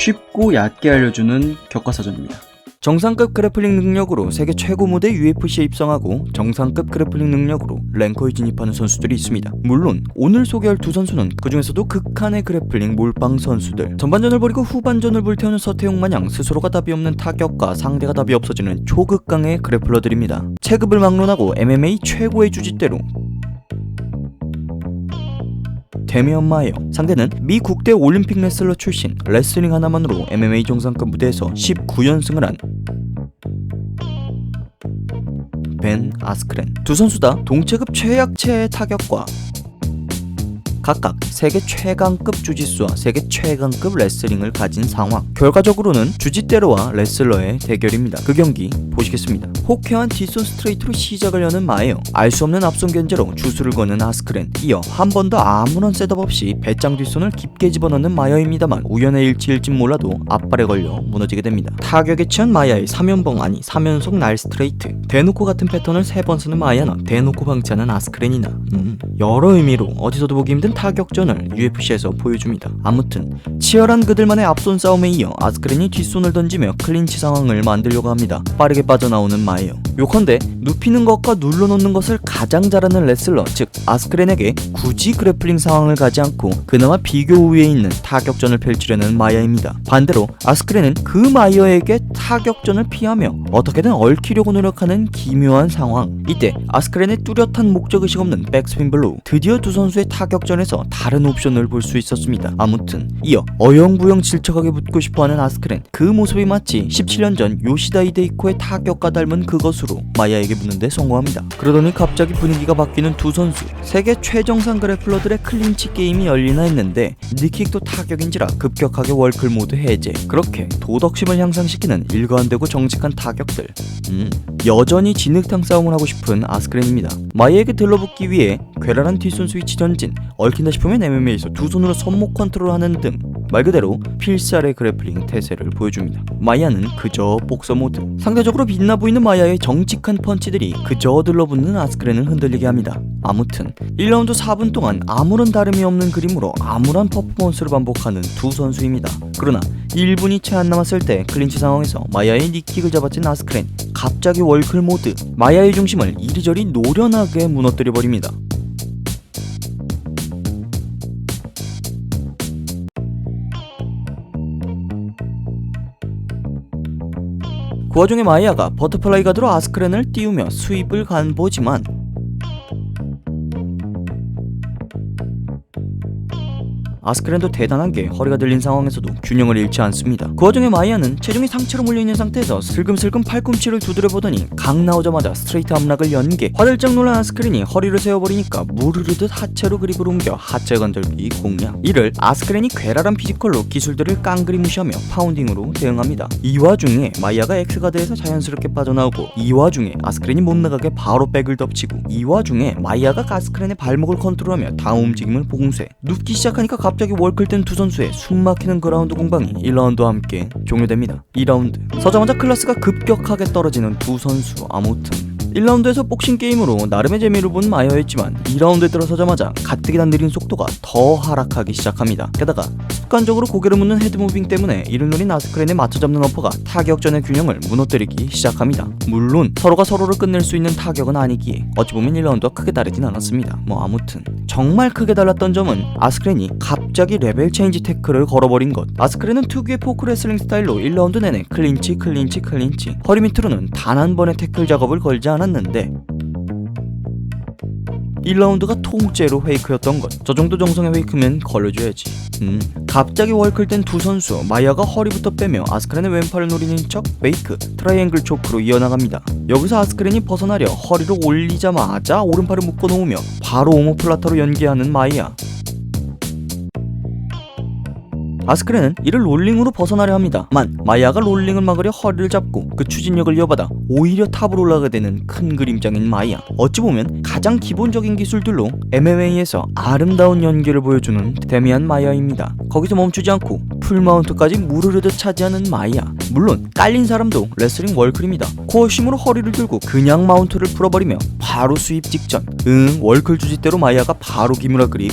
쉽고 얕게 알려주는 교과서전입니다. 정상급 그래플링 능력으로 세계 최고 무대 UFC에 입성하고 정상급 그래플링 능력으로 랭커에 진입하는 선수들이 있습니다. 물론 오늘 소개할 두 선수는 그 중에서도 극한의 그래플링 몰빵 선수들. 전반전을 버리고 후반전을 불태우는 서태웅 마냥 스스로가 답이 없는 타격과 상대가 답이 없어지는 초극강의 그래플러들입니다. 체급을 막론하고 MMA 최고의 주짓대로 데미언 마이어. 상대는 미 국대 올림픽 레슬러 출신, 레슬링 하나만으로 MMA 정상급 무대에서 19연승을 한 벤 아스크렌. 두 선수 다 동체급 최약체의 타격과 각각 세계 최강급 주짓수와 세계 최강급 레슬링을 가진 상황. 결과적으로는 주짓대로와 레슬러의 대결입니다. 그 경기 보시겠습니다. 호쾌한 뒷손 스트레이트로 시작을 여는 마이어, 알 수 없는 앞손 견제로 주술을 거는 아스크렌, 이어 한 번 더 아무런 셋업 없이 배짱 뒷손을 깊게 집어넣는 마이어입니다만 우연의 일치일진 몰라도 앞발에 걸려 무너지게 됩니다. 타격에 취한 마이어의 3연봉 아니 3연속 날 스트레이트, 대놓고 같은 패턴을 3번 쓰는 마이어나 대놓고 방치하는 아스크렌이나 여러 의미로 어디서도 보기 힘든 타격전을 UFC에서 보여줍니다. 아무튼 치열한 그들만의 앞손 싸움에 이어 아스크렌이 뒷손을 던지며 클린치 상황을 만들려고 합니다. 빠르게 빠져나오는 마이어. 요컨대 눕히는 것과 눌러놓는 것을 가장 잘하는 레슬러, 즉 아스크렌에게 굳이 그래플링 상황을 가지 않고 그나마 비교 우위에 있는 타격전을 펼치려는 마이어입니다. 반대로 아스크렌은 그 마이어에게 타격전을 피하며 어떻게든 얽히려고 노력하는 기묘한 상황. 이때 아스크렌의 뚜렷한 목적의식 없는 백스핀 블로우. 드디어 두 선수의 타격전에서 다른 옵션을 볼 수 있었습니다. 아무튼 이어 어영부영 질척하게 붙고 싶어하는 아스크렌. 그 모습이 마치 17년 전 요시다 이데이코의 타격과 닮은 그것으로 마이아에게 붙는데 성공합니다. 그러더니 갑자기 분위기가 바뀌는 두 선수. 세계 최정상 그래플러들의 클린치 게임이 열리나 했는데 니킥도 타격인지라 급격하게 월클 모드 해제. 그렇게 도덕심을 향상시키는 일관되고 정직한 타격들. 여전히 진흙탕 싸움을 하고 싶은 아스크렌입니다. 마이에게 들러붙기 위해 괴랄한 뒷손 스위치 전진, 얽힌다 싶으면 MMA에서 두 손으로 손목 컨트롤하는 등 말 그대로 필살의 그래플링 태세를 보여줍니다. 마이아는 그저 복서 모드. 상대적으로 빛나 보이는 마이아의 정직한 펀치들이 그저 들러붙는 아스크렌을 흔들리게 합니다. 아무튼 1라운드 4분 동안 아무런 다름이 없는 그림으로 암울한 퍼포먼스를 반복하는 두 선수입니다. 그러나 1분이 채 안 남았을 때 클린치 상황에서 마이아의 니킥을 잡아챈 아스크렌, 갑자기 월클 모드. 마이아의 중심을 이리저리 노련하게 무너뜨려버립니다. 그 와중에 마이아가 버터플라이 가드로 아스크렌을 띄우며 수입을 간보지만 아스크렌도 대단한 게 허리가 들린 상황에서도 균형을 잃지 않습니다. 그 와중에 마이아는 체중이 상체로 몰려있는 상태에서 슬금슬금 팔꿈치를 두드려보더니 각 나오자마자 스트레이트 암락을 연계. 화들짝 놀란 아스크렌이 허리를 세워버리니까 물 흐르듯 하체로 그립을 옮겨 하체 건들기 공략. 이를 아스크렌이 괴랄한 피지컬로 기술들을 깡그리 무시하며 파운딩으로 대응합니다. 이 와중에 마이아가 X가드에서 자연스럽게 빠져나오고, 이 와중에 아스크렌이 못 나가게 바로 백을 덮치고, 이 와중에 마이아가 아스크렌의 발목을 컨트롤하며 다음 움직임을 봉쇄. 눕기 시작하니까 갑자기 월클 뜬 두 선수의 숨막히는 그라운드 공방이 1라운드와 함께 종료됩니다. 2라운드 서자마자 클래스가 급격하게 떨어지는 두 선수. 아무튼 1라운드에서 복싱 게임으로 나름의 재미를 본 마이어였지만 2라운드에 들어서자마자 가뜩이나 느린 속도가 더 하락하기 시작합니다. 게다가 습관적으로 고개를 묻는 헤드무빙 때문에 이를 노린 아스크렌의 맞춰잡는 어퍼가 타격전의 균형을 무너뜨리기 시작합니다. 물론 서로가 서로를 끝낼 수 있는 타격은 아니기에 어찌 보면 1라운드와 크게 다르진 않았습니다. 아무튼 정말 크게 달랐던 점은 아스크렌이 갑자기 레벨 체인지 태클을 걸어버린 것. 아스크렌은 특유의 포크 레슬링 스타일로 1라운드 내내 클린치 허리 밑으로는 단 한 번의 태클 작업을 걸지 않았는데 1라운드가 통째로 페이크였던 것. 저 정도 정성의 페이크면 걸려줘야지. 갑자기 월클 된 두 선수. 마이아가 허리부터 빼며 아스크렌의 왼팔을 노리는 척 페이크 트라이앵글 초크로 이어나갑니다. 여기서 아스크렌이 벗어나려 허리를 올리자마자 오른팔을 묶어놓으며 바로 오모플라타로 연계하는 마이아. 아스크렌은 이를 롤링으로 벗어나려 합니다만 마이아가 롤링을 막으려 허리를 잡고 그 추진력을 이어받아 오히려 탑으로 올라가게 되는 큰 그림장인 마이아. 어찌 보면 가장 기본적인 기술들로 MMA에서 아름다운 연기를 보여주는 데미안 마이아입니다. 거기서 멈추지 않고 풀마운트까지 무르르듯 차지하는 마이아. 물론 깔린 사람도 레슬링 월클입니다. 코어 힘으로 허리를 들고 그냥 마운트를 풀어버리며 바로 수입 직전. 월클 주짓대로 마이아가 바로 기무라 그립.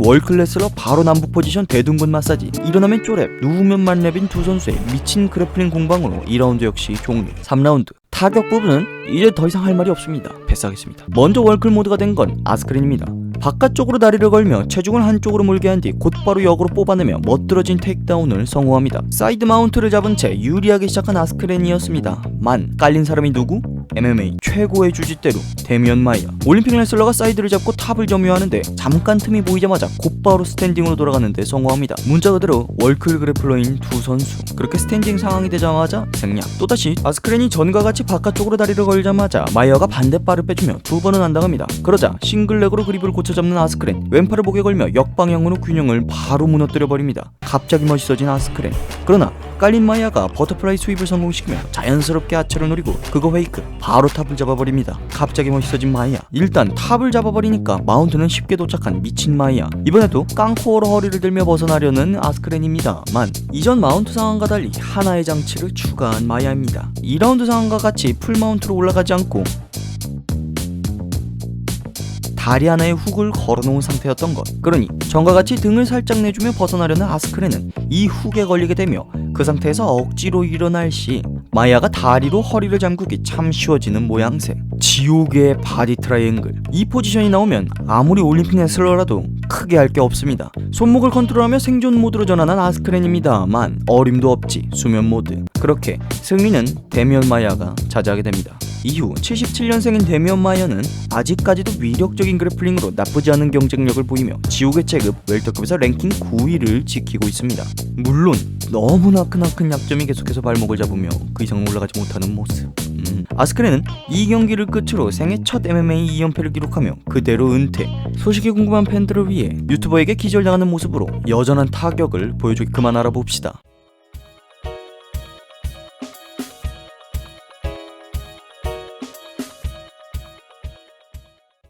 월클 레슬러 바로 남북 포지션 대둔근 마사지. 일어나면 쪼랩, 누우면 만렙인 두 선수의 미친 그래플링 공방으로 2라운드 역시 종료. 3라운드 타격 부분은 이제 더 이상 할 말이 없습니다. 패스하겠습니다. 먼저 월클 모드가 된 건 아스크렌입니다. 바깥쪽으로 다리를 걸며 체중을 한쪽으로 몰게 한 뒤 곧바로 역으로 뽑아내며 멋들어진 테이크다운을 성공합니다. 사이드 마운트를 잡은 채 유리하게 시작한 아스크렌이었습니다. 만 깔린 사람이 누구? MMA 최고의 주짓대로 데미언 마이야. 올림픽 레슬러가 사이드를 잡고 탑을 점유하는데 잠깐 틈이 보이자마자 곧바로 스탠딩으로 돌아가는데 성공합니다. 문자 그대로 월클 그래플러인 두 선수. 그렇게 스탠딩 상황이 되자마자 생략. 또다시 아스크렌이 전과 같이 바깥쪽으로 다리를 걸자마자 마이어가 반대발을 빼주며 두 번은 안 당합니다. 그러자 싱글렉으로 그립을 고쳐잡는 아스크렌, 왼팔을 목에 걸며 역방향으로 균형을 바로 무너뜨려버립니다. 갑자기 멋있어진 아스크렌. 그러나 깔린 마이아가 버터플라이 스윕을 성공시키며 자연스럽게 아처를 노리고 그거 페이크, 바로 탑을 잡아버립니다. 갑자기 멋있어진 마이아. 일단 탑을 잡아버리니까 마운트는 쉽게 도착한 미친 마이아. 이번에도 깡코어로 허리를 들며 벗어나려는 아스크렌입니다만 이전 마운트 상황과 달리 하나의 장치를 추가한 마이아입니다. 2라운드 상황과 같이 풀 마운트로 올라가지 않고 다리 하나에 훅을 걸어놓은 상태였던 것. 그러니 전과 같이 등을 살짝 내주며 벗어나려는 아스크렌은 이 훅에 걸리게 되며 그 상태에서 억지로 일어날 시 마이아가 다리로 허리를 잠그기 참 쉬워지는 모양새. 지옥의 바디 트라이앵글. 이 포지션이 나오면 아무리 올림픽 레슬러라도 크게 할 게 없습니다. 손목을 컨트롤하며 생존 모드로 전환한 아스크렌입니다만 어림도 없지 수면 모드. 그렇게 승리는 데미언 마이아가 차지하게 됩니다. 이후 77년생인 데미언 마이어는 아직까지도 위력적인 그래플링으로 나쁘지 않은 경쟁력을 보이며 지옥의 체급 웰터급에서 랭킹 9위를 지키고 있습니다. 물론 너무나 크나큰 약점이 계속해서 발목을 잡으며 그 이상 올라가지 못하는 모습. 아스크렌은 이 경기를 끝으로 생애 첫 MMA 2연패를 기록하며 그대로 은퇴. 소식이 궁금한 팬들을 위해 유튜버에게 기절당하는 모습으로 여전한 타격을 보여주기 그만 알아봅시다.